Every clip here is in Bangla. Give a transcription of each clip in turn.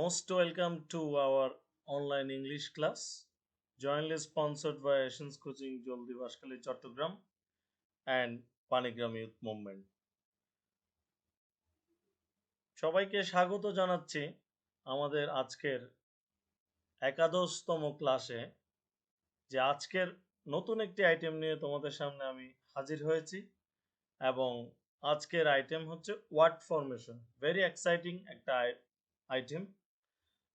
Most welcome to our online English class, jointly sponsored by Asians Coaching Joldi Bashkali Chattogram and Panigram Youth Movement. সবাইকে স্বাগত জানাচ্ছি আমাদের আজকের একাদশতম ক্লাসে। যে আজকের নতুন একটি আইটেম নিয়ে তোমাদের সামনে আমি হাজির হয়েছি এবং আজকের আইটেম হচ্ছে ওয়ার্ড ফরমেশন। ভেরি এক্সাইটিং একটা আইটেম।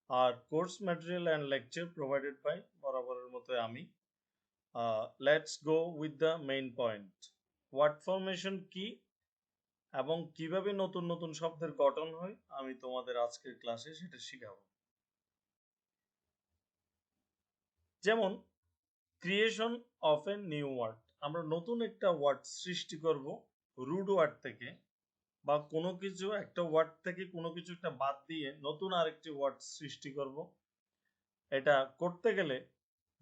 আর course material and lecture provided by বরাবরের মতো আমি। Let's go with the main point. Word formation কি এবং কিভাবে নতুন নতুন শব্দের গঠন হয় আমি তোমাদের আজকের ক্লাসে সেটা শিখাবো। যেমন creation of a new word, আমরা নতুন একটা ওয়ার্ড সৃষ্টি করব রুট ওয়ার্ড থেকে, বা কোনো কিছু একটা ওয়ার্ড থেকে কোনো কিছু একটা বাদ দিয়ে নতুন আরেকটি ওয়ার্ড সৃষ্টি করব। এটা করতে গেলে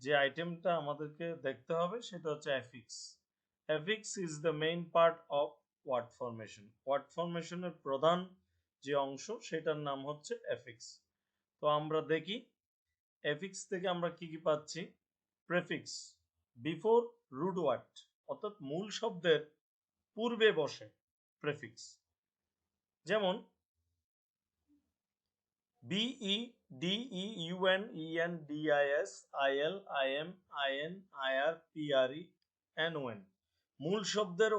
যে আইটেমটা আমাদেরকে দেখতে হবে সেটা হচ্ছে affix. Affix is the main part of word formation. Word ফরমেশনের প্রধান যে অংশ সেটার নাম হচ্ছে অ্যাফিক্স। তো আমরা দেখি অ্যাফিক্স থেকে আমরা কি কি পাচ্ছি। প্রেফিক্স বিফোর রুট ওয়ার্ড, অর্থাৎ মূল শব্দের পূর্বে বসে প্রেফিক্স। যেমন BE, DE, UN, EN, DIS, IL, IM, IN, IR, PRE, NON। মূল শব্দের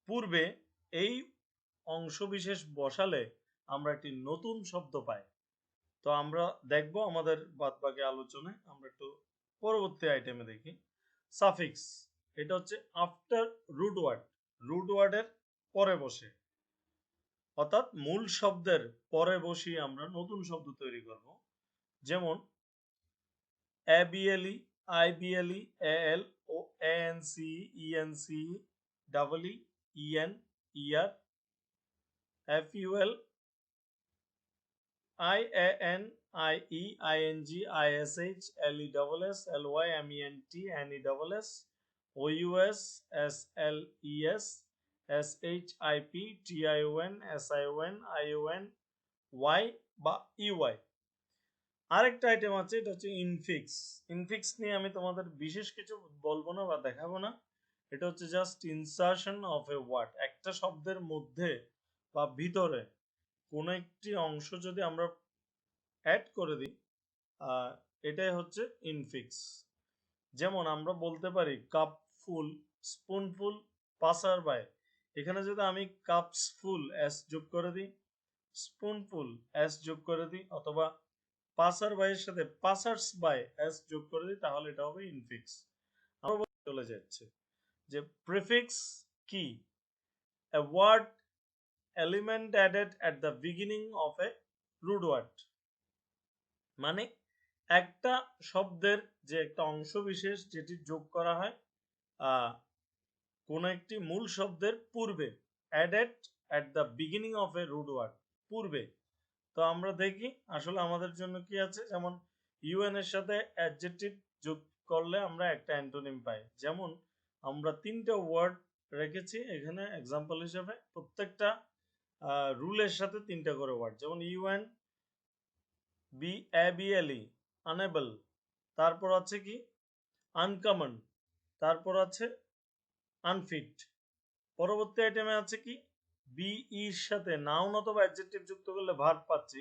পূর্বে এই অংশবিশেষ বসালে আমরা একটি নতুন শব্দ পাই। তো আমরা দেখব আমাদের বাদবাকি আলোচনায়। আমরা একটু পরবর্তী আইটেমে দেখি। সাফিক্স, এটা হচ্ছে আফটার রুট ওয়ার্ড, রুট ওয়ার্ডের পরে বসে, অর্থাৎ মূল শব্দের পরে বসিয়ে আমরা নতুন শব্দ তৈরি করব। যেমন ABLE, IBLE, AL, ANC, ENC, EE, EN, ER, FUL, IAN, IE, ING, ISH, LESS, LY, MENT, NESS, OUS, SLES, SHIP, TION, SION, ION, Y বা EY। আরেকটা আইটেম আছে, এটা হচ্ছে ইনফিক্স। ইনফিক্স নিয়ে আমি তোমাদের বিশেষ কিছু বলবো না বা দেখাবো না। এটা হচ্ছে just insertion of a word. একটা শব্দের মধ্যে বা ভিতরে কোনো একটি অংশ যদি আমরা অ্যাড করে দিই, এটাই হচ্ছে ইনফিক্স। যেমন আমরা বলতে পারি কাপ ফুল, স্পুনফুল, পাসার বাই। এখানে যদি আমি কাপস ফুল এস যোগ করে দিই, স্পুনফুল এস যোগ করে দিই, অথবা পাসার বাইয়ের সাথে পাসার্স বাই এস যোগ করে দিই, তাহলে এটা হবে ইনফিক্স। আমরা চলে যাচ্ছে যে প্রিফিক্স কি, a word element added at the beginning of a root word। মানে একটা শব্দের যে একটা অংশ বিশেষ যেটি যোগ করা হয় কোন একটি মূল শব্দের পূর্বে, added at the beginning of a root word, পূর্বে। তো আমরা দেখি আসলে আমাদের জন্য কি আছে। যেমন ইউএন এর সাথে অ্যাডজেক্টিভ যোগ করলে আমরা একটা অ্যান্টোনিম পাই। যেমন আমরা তিনটা ওয়ার্ড রেখেছি এখানে এক্সাম্পল হিসেবে, প্রত্যেকটা রুলের সাথে তিনটা করে ওয়ার্ড। যেমন ইউএন, ABLE, আনেবল, তারপর আছে কি আনকমন, তারপর আছে আনফিট। পরবর্তী আইটেমে আছে কি বিইর সাথে নাউন অথবা অ্যাডজেক্টিভ যুক্ত করলে ভার্ব পাচ্ছি।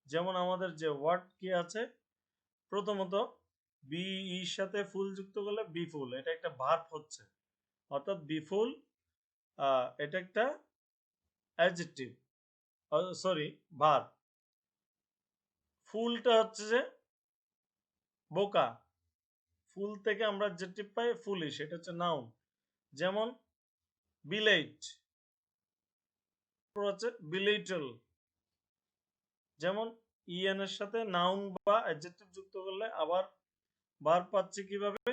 যেমন আমাদের যে ওয়ার্ড কি আছে, প্রথমত বিইর সাথে ফুল যুক্ত করলে বিফুল, এটা একটা ভার্ব হচ্ছে, অর্থাৎ বিফুল এটা একটা অ্যাডজেক্টিভ, সরি ভার্ব। ফুলটা হচ্ছে যে বোকা, ফুল থেকে আমরা অ্যাডজেক্টিভ পাই ফুলিশ, এটা হচ্ছে নাউন। যেমন বিলেট, হচ্ছে বিলেটল। যেমন ইএন এর সাথে নাউন বা অ্যাডজেক্টিভ যুক্ত করলে আবার ভার্ব পাচ্ছি কিভাবে,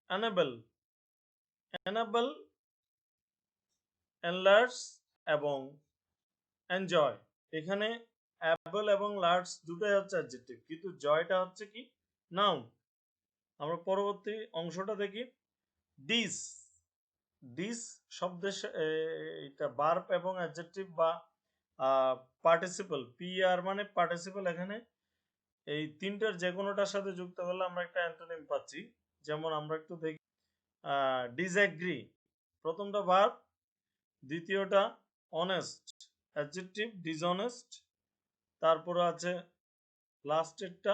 এনেবল, এনেবল, এনলার্জ এবং এনজয়। এখানে অ্যাবল এবং লার্জ দুটোই হচ্ছে অ্যাডজেক্টিভ, কিন্তু জয়টা হচ্ছে কি নাউন। আমরা পরবর্তী অংশটা দেখি। ডিস, ডিস শব্দের এটা ভার্ব এবং অ্যাডজেক্টিভ বা পার্টিসিপল, পিআর মানে পার্টিসিপল, এখানে এই তিনটার যে কোনোটার সাথে যুক্ত করলে আমরা একটা অ্যান্টোনিম পাচ্ছি। যেমন আমরা একটু দেখি, ডিসএগ্রি প্রথমটা ভার্ব, দ্বিতীয়টা অনেস্ট অ্যাডজেক্টিভ ডিসঅনেস্ট, তারপরে আছে লাস্টেরটা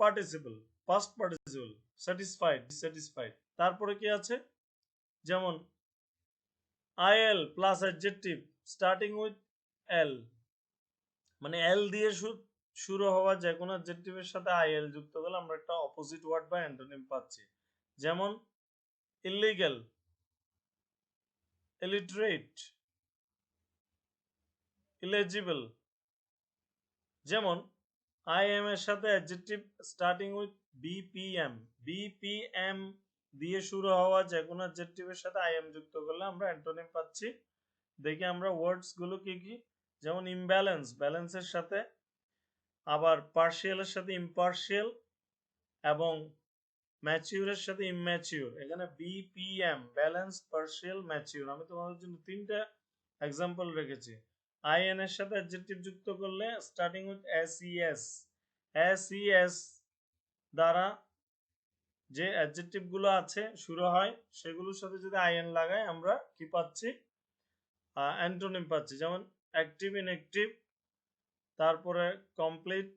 participle past participle satisfied dissatisfied. তারপরে কি আছে, যেমন IL plus adjective starting with L, মানে এল দিয়ে শুরু হওয়া যে কোনো অ্যাডজেক্টিভের সাথে আইএল যুক্ত করলে আমরা একটা অপোজিট ওয়ার্ড বা অ্যান্টোনিম পাচ্ছি। যেমন ইলিগ্যাল, ইলিটারেট, ইলেজিবল। যেমন আই এম এর সাথে adjective starting with BPM, BPM দিয়ে শুরু হওয়া যে কোনো অ্যাডজেক্টিভের সাথে আই এম যুক্ত করলে আমরা অ্যান্টোনিম পাচ্ছি। দেখি আমরা ওয়ার্ডস গুলো কি কি, যেমন ইমব্যালেন্স, ব্যালেন্সের সাথে, আবার পার্শিয়ালের সাথে ইম্পার্শিয়াল, এবং ম্যাচিউরের সাথে ইমম্যাচিউর। এখানে বিপিএম ব্যালেন্স, পার্শিয়াল, ম্যাচিউর। আমি তোমাদের জন্য তিনটা এক্সাম্পল রেখেছি। আইএন এর সাথে অ্যাডজেক্টিভ যুক্ত করলে স্টার্টিং উইথ এসইএস, এসইএস দ্বারা যে অ্যাডজেক্টিভ গুলো আছে শুরু হয় সেগুলোর সাথে যদি আইএন লাগাই আমরা কি পাচ্ছি, অ্যান্টোনিম পাচ্ছি। যেমন অ্যাক্টিভ, ইনঅ্যাক্টিভ, তারপরে কমপ্লিট,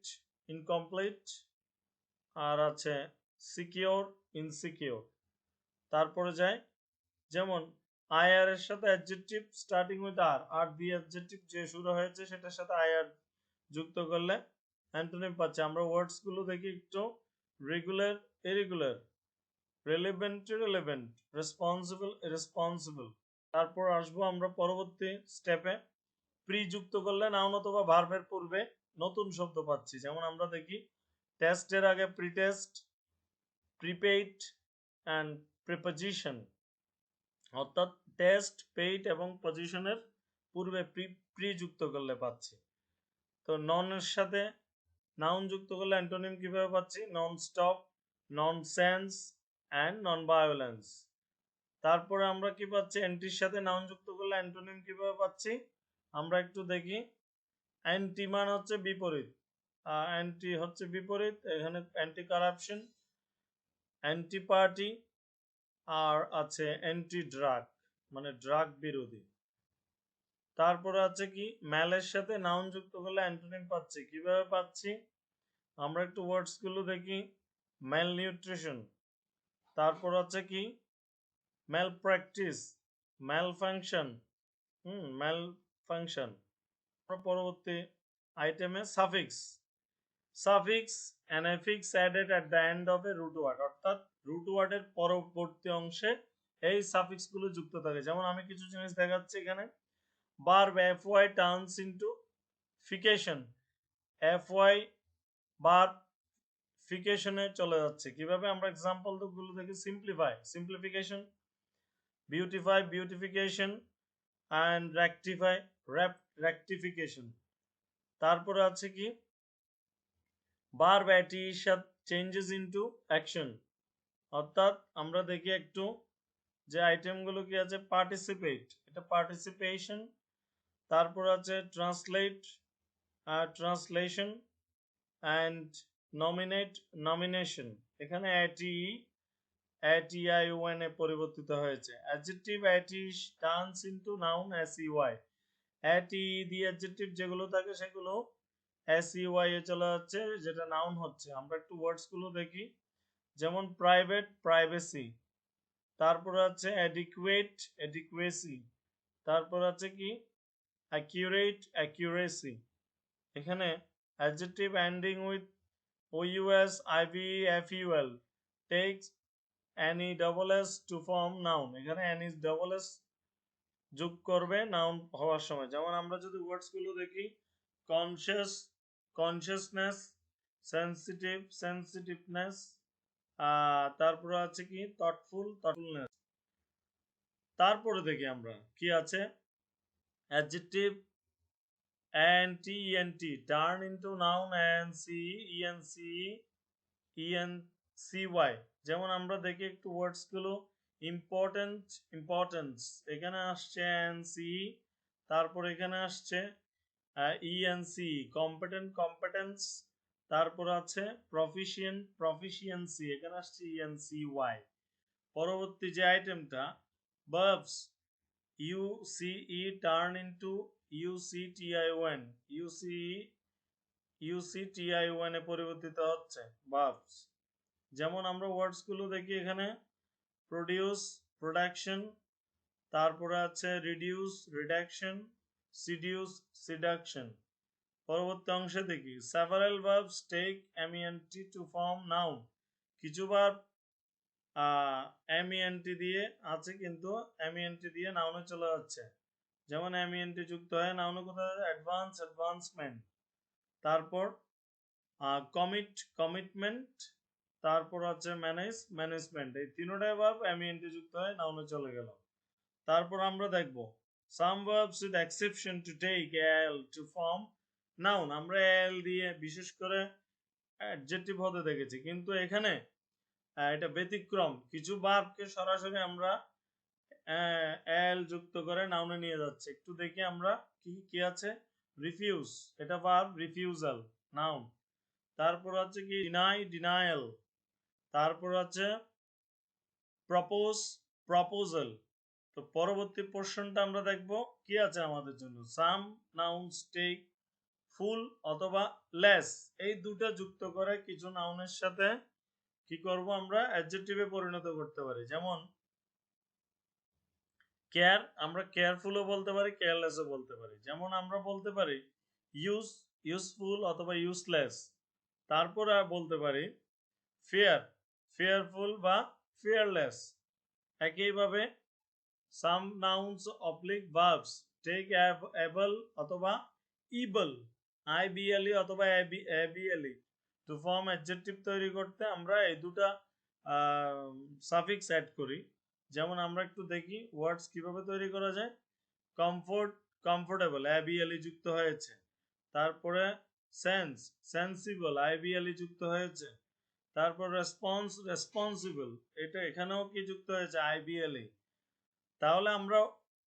ইনকমপ্লিট, আর আছে সিকিউর, ইনসিকিউর। তারপরে যায় যেমন আইআর এর সাথে অ্যাডজেক্টিভ স্টার্টিং উইথ আর, আর দিয়ে অ্যাডজেক্টিভ যে শুরু হয়েছে সেটার সাথে আইআর যুক্ত করলে অ্যান্টোনিম পাচ্ছি। আমরা ওয়ার্ডস গুলো দেখি একটু, regular, irregular, relevant, irrelevant, responsible, irresponsible. তারপর আসবো আমরা পরবর্তী স্টেপে, প্রি যুক্ত করলে নাউন অথবা ভার্বের পূর্বে নতুন শব্দ পাচ্ছি। যেমন আমরা দেখি টেস্টের আগে প্রিটেস্ট, প্রিপেইড অ্যান্ড প্রিপোজিশন, অর্থাৎ টেস্ট, পেইড এবং পজিশনের পূর্বে প্রি যুক্ত করলে পাচ্ছি। তো নন এর সাথে নাউন যুক্ত করলে অ্যান্টোনিম কিভাবে পাচ্ছি, non stop, nonsense and non violence. তারপরে আমরা কি পাচ্ছি, অ্যান্টির সাথে নাউন যুক্ত করলে অ্যান্টোনিম কিভাবে পাচ্ছি, আমরা একটু দেখি। অ্যান্টি মান হচ্ছে বিপরীত, অ্যান্টি হচ্ছে বিপরীত, এখানে অ্যান্টি কারাপশন, অ্যান্টি পার্টি, আর আছে অ্যান্টি ড্রাগ মানে ড্রাগ বিরোধী। তারপরে আছে কি, ম্যালের সাথে নাউন যুক্ত করলে অ্যান্টোনিম পাচ্ছি। কিভাবে পাচ্ছি, আমরা একটু ওয়ার্ডস গুলো দেখি। ম্যাল নিউট্রিশন, তারপর আছে কি, mal practice, mal function, mal function. পরবর্তী আইটেমে suffix, suffix an affix added at the end of a root word, অর্থাৎ রুট ওয়ার্ডের পরবর্তী অংশে এই সাফিক্স গুলো যুক্ত থাকে। যেমন আমি কিছু জিনিস দেখাচ্ছি এখানে, verb fy turns into fication, fy verb ফিকেশনে চলে যাচ্ছে। কিভাবে, আমরা এক্সাম্পল গুলো দেখি। Simplify, simplification, beautify, beautification, and rectify, rectification. তারপরে আছে কি, verb চেঞ্জেস ইনটু অ্যাকশন, অর্থাৎ আমরা দেখি একটু যে আইটেম গুলো কি আছে, পার্টিসিপেট, এটা পার্টিসিপেশন। তারপর আছে translate, translation, and nominate, nomination. এখানে ATION এ পরিবর্তিত হয়েছে। Adjective turns into noun SEY, দিয়ে অ্যাডজেক্টিভ যেগুলো থাকে সেগুলো SEY এ চলে যাচ্ছে, যেটা নাউন হচ্ছে। আমরা একটু ওয়ার্ডস গুলো দেখি। যেমন প্রাইভেট, প্রাইভেসি। তারপর আছে অ্যাডিকুয়েট, অ্যাডিকুয়েসি। তারপর আছে কি, অ্যাকিউরেট, অ্যাকিউরেসি। এখানে adjective ending with OUS, IVEFUL takes NESS to form noun, এখানে NESS যোগ করবে নাউন হওয়ার সময়। যেমন আমরা যদি ওয়ার্ডস গুলো দেখি, কনসিয়াস, কনসিয়াসনেস, সেন্সিটিভ, সেন্সিটিভনেস, তারপরে আছে কি, থটফুল, থটফুলনেস। তারপরে দেখি আমরা কি আছে, adjective ANT turn into noun ENCY। যেমন আমরা দেখি একটু ওয়ার্ডস গুলো, ইম্পর্টেন্ট, ইম্পর্টেন্স, এখানে আসছে ANC, তারপর এখানে আসছে ইএনসি কম্পিটেন্ট কম্পিটেন্স, তারপর আছে প্রফিশিয়েন্ট প্রফিশিয়েন্সি, এখানে আসছে ইএনসি ওয়াই। পরবর্তী যে আইটেমটা ভার্বস, ইউসিই টার্ন ইনটু ইউসিটিআইওএন, ইউসিটিআইওএন এ পরিবর্তিত হচ্ছে ভার্বস। যেমন আমরা ওয়ার্ডস গুলো দেখি এখানে প্রডিউস প্রোডাকশন, তারপরে আছে রিডিউস রিডাকশন, সিডিউস সিডাকশন। পরবর্তী অংশে দেখি several verbs take MENT to form noun, কিছু ভার্ব এমইএনটি দিয়ে আছে কিন্তু এমইএনটি দিয়ে নাউনে চলে যাচ্ছে। যেমন এমইএনটি যুক্ত হয় নাউনে কোথায়, অ্যাডভান্স অ্যাডভান্সমেন্ট, তারপর কমিট কমিটমেন্ট, তারপর আছে ম্যানেজ ম্যানেজমেন্ট। এই তিনটাই ভার্ব এমইএনটি যুক্ত হয় নাউনে চলে গেল। তারপর আমরা দেখব some verbs with exception to take L to form noun, আমরা এল দিয়ে বিশেষ করে অ্যাডজেক্টিভ হতে দেখেছি, কিন্তু এখানে এটা ব্যতিক্রম, কিছু ভার্বকে সরাসরি আমরা এল যুক্ত করে নাউনে নিয়ে যাচ্ছে। একটু দেখি আমরা কি কি আছে। রিফিউজ, এটা ভার্ব, রিফিউজাল নাউন। তারপর আছে কি ডিনাই ডিনায়াল, তারপর আছে প্রপোজ প্রপোজাল। তো পরবর্তী পোর্শনটা আমরা দেখব কি আছে আমাদের জন্য, সাম নাউনস টেক ফুল অথবা লেস, এই দুটো যুক্ত করে কিছু নাউনের সাথে কি করব আমরা অ্যাডজেক্টিভে পরিণত করতে পারি। যেমন কেয়ার, আমরা কেয়ারফুলও বলতে পারি, কেয়ারলেসও বলতে পারি। যেমন আমরা বলতে পারি ইউজ ইউজফুল অথবা ইউজলেস। তারপর বলতে পারি ফিয়ার ফিয়ারফুল বা ফিয়ারলেস। একইভাবে some nouns oblique verbs take able অথবা ইবল, আইবিএলই অথবা এবিএলই টু ফর্ম অ্যাডজেক্টিভ তৈরি করতে আমরা এই দুটা সাফিক্স অ্যাড করি। যেমন আমরা একটু দেখি ওয়ার্ডস কিভাবে তৈরি করা যায়। কমফোর্ট কমফোর্টেবল, এবিএলই যুক্ত হয়েছে। তারপরে সেন্স সেন্সিবল, আইবিএলই যুক্ত হয়েছে। তারপর রেসপন্স রেসপন্সিবল, এটা এখানেও কি যুক্ত হয়েছে, আইবিএলই। তাহলে আমরা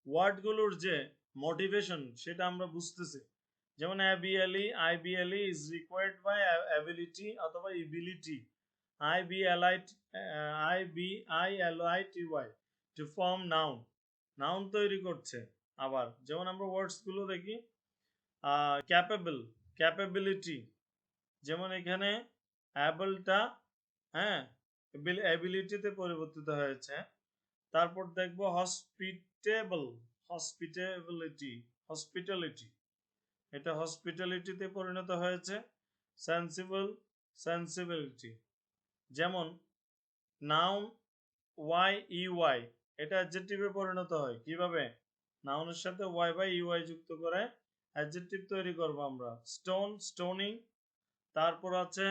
ওয়ার্ডগুলোর যে মোটিভেশন সেটা আমরা বুঝতেছি। যেমন অ্যাবিএলই আইবিএলই ইজ রিকোয়ার্ড বাই অ্যাবিলিটি অথবা ইবিলিটি, আইবিআইএলআইটিওয়াই টু ফর্ম নাউন, নাউন তৈরি করছে। আবার যেমন আমরা ওয়ার্ডসগুলো দেখি ক্যাপেবল ক্যাপাবিলিটি, যেমন এখানে অ্যাবলটা হ্যাঁ অ্যাবিলিটিতে পরিবর্তিত হয়েছে। তারপর দেখবো হসপিটেবল হসপিটেবিলিটি হসপিটালিটি, এটা হসপিটালিটিতে পরিণত হয়েছে। সেন্সিবল সেন্সিবিলিটি, যেমন নাউন ওয়াই ইউআই, এটা অ্যাডজেক্টিভে পরিণত হয় কিভাবে, নাউনের সাথে ওয়াই বা ইউআই যুক্ত করে অ্যাডজেক্টিভ তৈরি করব আমরা। স্টোন স্টোনিং, তারপর আছে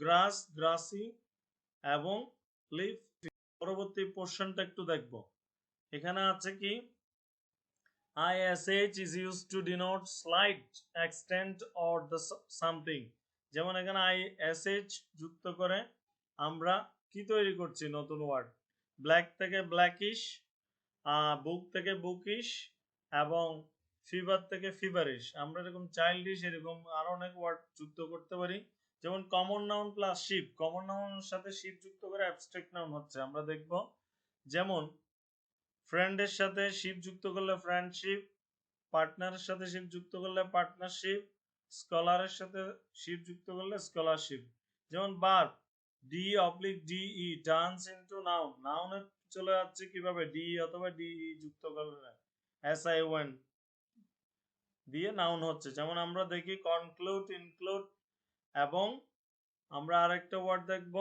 গ্রাস গ্রাসি এবং লিফ। পরবর্তী পোর্শনটা একটু দেখব। এখানে আছে কি ISH is used to denote slight extent or the something, যেমন এখানে ISH যুক্ত করে আমরা কি তৈরি করছি, নতুন ওয়ার্ড। ব্ল্যাক থেকে ব্ল্যাকিশ, বুক থেকে বুকিশ এবং ফিভার থেকে ফিভারিশ। আমরা এরকম চাইল্ডিশ এরকম আরো অনেক ওয়ার্ড যুক্ত করতে পারি। যেমন common noun plus ship, common নাউনের সাথে শিপ যুক্ত করে অ্যাবস্ট্রাক্ট নাউন হচ্ছে, আমরা দেখব। যেমন ফ্রেন্ডের সাথে শিপ যুক্ত করলে ফ্রেন্ডশিপ, পার্টনারের সাথে শিপ যুক্ত করলে পার্টনারশিপ, স্কলারের সাথে শিপ যুক্ত করলে স্কলারশিপ। যেমন verb D turns into noun, নাউনে চলে যাচ্ছে কিভাবে, ডি অথবা ডিই যুক্ত করলে এসআইওএন দিয়ে নাউন হচ্ছে। যেমন আমরা দেখি কনক্লুড ইনক্লুড, এবং আমরা আরেকটা ওয়ার্ড দেখব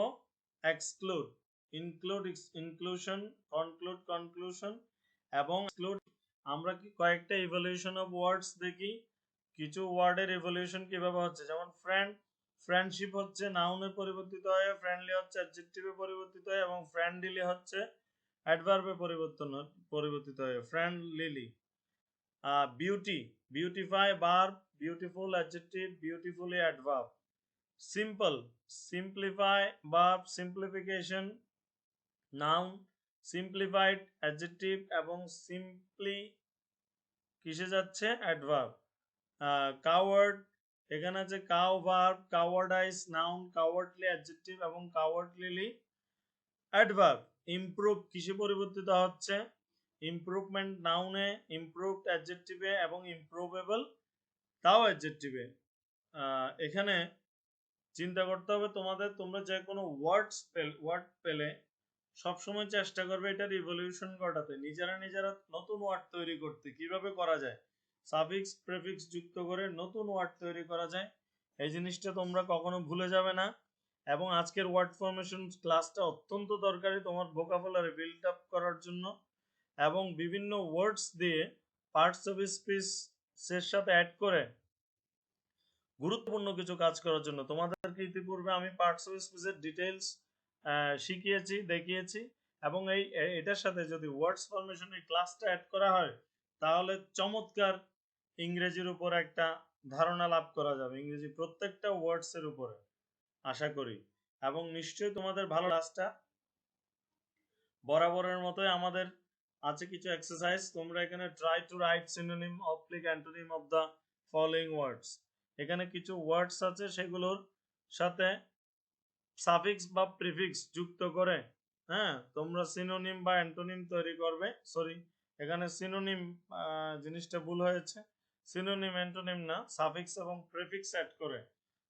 exclude, include inclusion, conclude conclusion এবং এক্সক্লুড। আমরা কি কয়েকটা ইভলিউশন অফ ওয়ার্ডস দেখি, কিছু ওয়ার্ডের ইভলিউশন কিভাবে হচ্ছে। যেমন ফ্রেন্ড, ফ্রেন্ডশিপ হচ্ছে নাউনে পরিবর্তিত হয়, ফ্রেন্ডলি হচ্ছে অ্যাডজেক্টিভে পরিবর্তিত হয় এবং ফ্রেন্ডলি হচ্ছে অ্যাডভার্বে পরিবর্তিত হয়, friendlily. Beauty beautify verb, beautiful adjective, beautifully adverb. Simple simplify verb, simplification noun, simplified adjective এবং সিম্পলি কিসে যাচ্ছে, অ্যাডভার্ব। কাওয়ার্ড, এখানে আছে cower verb, cowardice noun, cowardly adjective এবং কাওয়ার্ডলি অ্যাডভার্ব। ইমপ্রুভ কিসে পরিবর্তিত হচ্ছে? ইমপ্রুভমেন্ট নাউনে, ইমপ্রুভড অ্যাডজেক্টিভে এবং ইমপ্রুভেবল তাও অ্যাডজেক্টিভে। এখানে চিন্তা করতে হবে তোমাদের, তোমরা যে কোনো ওয়ার্ড পেলে সবসময় চেষ্টা করবে এটা রিভলিউশন ঘটাতে, নিজেরা নতুন ওয়ার্ড তৈরি করতে। কিভাবে করা যায়? সাফিক্স প্রেফিক্স যুক্ত করে নতুন ওয়ার্ড তৈরি করা যায়, এই জিনিসটা তোমরা কখনো ভুলে যাবে না। এবং আজকের ওয়ার্ড ফরমেশন ক্লাসটা অত্যন্ত দরকারি তোমার ভোকাবুলারি বিল্ড আপ করার জন্য, এবং বিভিন্ন ওয়ার্ডস দিয়ে পার্টস অফ স্পিচ এর সাথে অ্যাড করে গুরুত্বপূর্ণ কিছু কাজ করার জন্য। তোমাদেরকে ইতিপূর্বে আমি পার্টস অফ স্পিচের ডিটেইলস শিখিয়েছি, দেখিয়েছি, এবং এটার সাথে যদি ওয়ার্ডস ফরমেশনের ক্লাসটা অ্যাড করা হয় তাহলে চমৎকার ইংরেজির উপর একটা ধারণা লাভ করা যাবে, ইংরেজি প্রত্যেকটা ওয়ার্ডস এর উপরে আশা করি। এবং নিশ্চয়ই তোমাদের ভালো ক্লাসটা বরাবরের মতোই আমাদের আছে কিছু এক্সারসাইজ। তোমরা এখানে try to right synonym oblique antonym of the following ওয়ার্ডস, এখানে কিছু ওয়ার্ডস আছে সেগুলোর সাথে সাফিক্স বা প্রিফিক্স যুক্ত করে হ্যাঁ তোমরা সিনোনিম বা অ্যান্টোনিম তৈরি করবে। সরি, এখানে সিনোনিম জিনিসটা ভুল হয়েছে, সিনোনিম অ্যান্টোনিম না, সাফিক্স এবং প্রিফিক্স অ্যাড করে,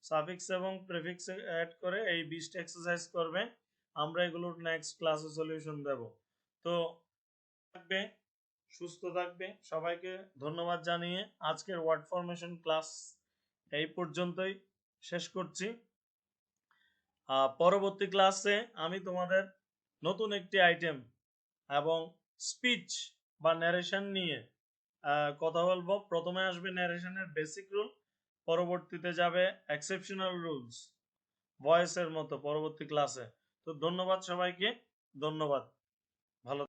সাফিক্স এবং প্রিফিক্স অ্যাড করে এই 20টা এক্সারসাইজ করবে। আমরা এগুলোর নেক্সট ক্লাসে সলিউশন দেব। তো থাকবে, সুস্থ থাকবে, সবাইকে ধন্যবাদ জানিয়ে আজকের ওয়ার্ড ফরমেশন ক্লাস এই পর্যন্তই শেষ করছি। পরবর্তী ক্লাসে আমি তোমাদের নতুন একটি আইটেম এবং স্পিচ বা ন্যারেশন নিয়ে কথা বলবো। প্রথমে আসবে ন্যারেশনের বেসিক রুল, পরবর্তীতে যাবে এক্সেপশনাল রুলস ভয়েসের মতো পরবর্তী ক্লাসে। তো ধন্যবাদ সবাইকে, ধন্যবাদ, ভালো।